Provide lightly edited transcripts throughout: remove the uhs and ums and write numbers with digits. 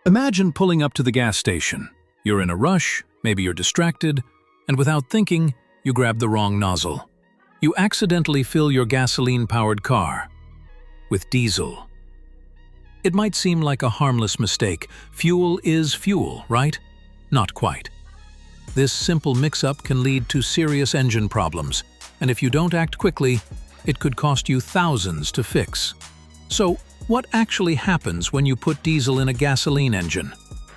Imagine pulling up to the gas station. You're in a rush, maybe you're distracted, and without thinking, you grab the wrong nozzle. You accidentally fill your gasoline-powered car with diesel. It might seem like a harmless mistake. Fuel is fuel, right? Not quite. This simple mix-up can lead to serious engine problems, and if you don't act quickly, it could cost you thousands to fix. So, what actually happens when you put diesel in a gasoline engine?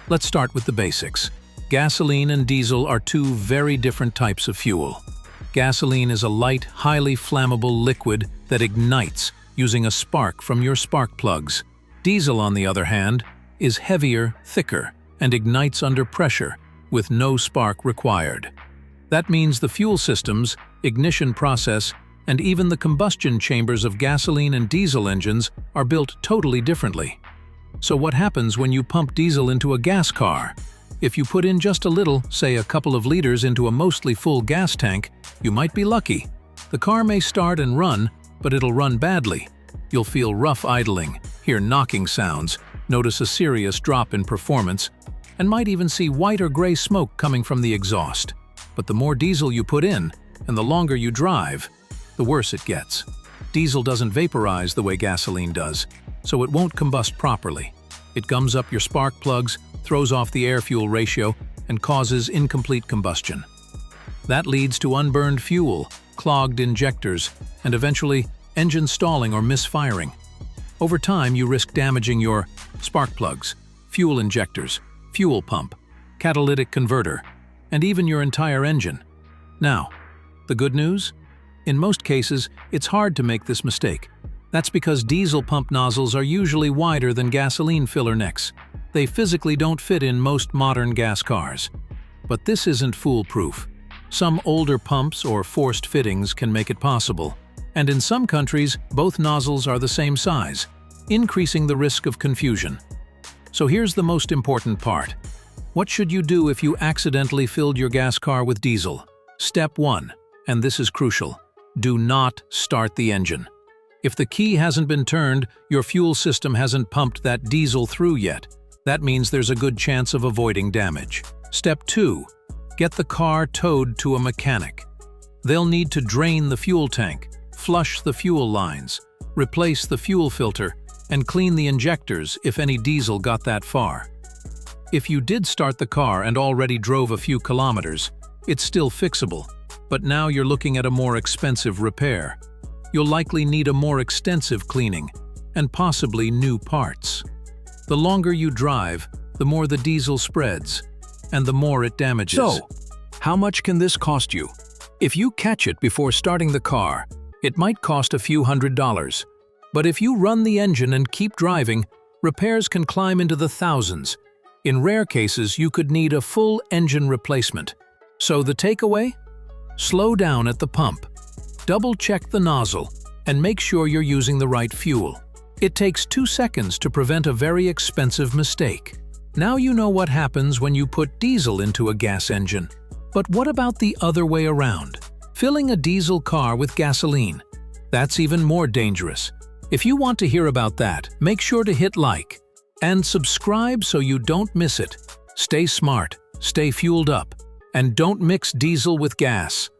Let's start with the basics. Gasoline and diesel are two very different types of fuel. Gasoline is a light, highly flammable liquid that ignites using a spark from your spark plugs. Diesel, on the other hand, is heavier, thicker, and ignites under pressure, with no spark required. That means the fuel systems, ignition process, and even the combustion chambers of gasoline and diesel engines are built totally differently. So what happens when you pump diesel into a gas car? If you put in just a little, say a couple of liters into a mostly full gas tank, you might be lucky. The car may start and run, but it'll run badly. You'll feel rough idling, hear knocking sounds, notice a serious drop in performance, and might even see white or gray smoke coming from the exhaust. But the more diesel you put in, and the longer you drive, the worse it gets. Diesel doesn't vaporize the way gasoline does, so it won't combust properly. It gums up your spark plugs, throws off the air-fuel ratio, and causes incomplete combustion. That leads to unburned fuel, clogged injectors, and eventually engine stalling or misfiring. Over time, you risk damaging your spark plugs, fuel injectors, fuel pump, catalytic converter, and even your entire engine. Now, the good news? In most cases, it's hard to make this mistake. That's because diesel pump nozzles are usually wider than gasoline filler necks. They physically don't fit in most modern gas cars. But this isn't foolproof. Some older pumps or forced fittings can make it possible. And in some countries, both nozzles are the same size, increasing the risk of confusion. So here's the most important part. What should you do if you accidentally filled your gas car with diesel? Step 1, and this is crucial. Do not start the engine. If the key hasn't been turned, your fuel system hasn't pumped that diesel through yet. That means there's a good chance of avoiding damage. Step 2. Get the car towed to a mechanic. They'll need to drain the fuel tank, flush the fuel lines, replace the fuel filter, and clean the injectors if any diesel got that far. If you did start the car and already drove a few kilometers, it's still fixable, but now you're looking at a more expensive repair. You'll likely need a more extensive cleaning, and possibly new parts. The longer you drive, the more the diesel spreads, and the more it damages. So, how much can this cost you? If you catch it before starting the car, it might cost a few $100s. But if you run the engine and keep driving, repairs can climb into the thousands. In rare cases, you could need a full engine replacement. So the takeaway? Slow down at the pump. Double-check the nozzle, and make sure you're using the right fuel. It takes 2 seconds to prevent a very expensive mistake. Now you know what happens when you put diesel into a gas engine. But what about the other way around? Filling a diesel car with gasoline. That's even more dangerous. If you want to hear about that, make sure to hit like and subscribe so you don't miss it. Stay smart, stay fueled up, and don't mix diesel with gas.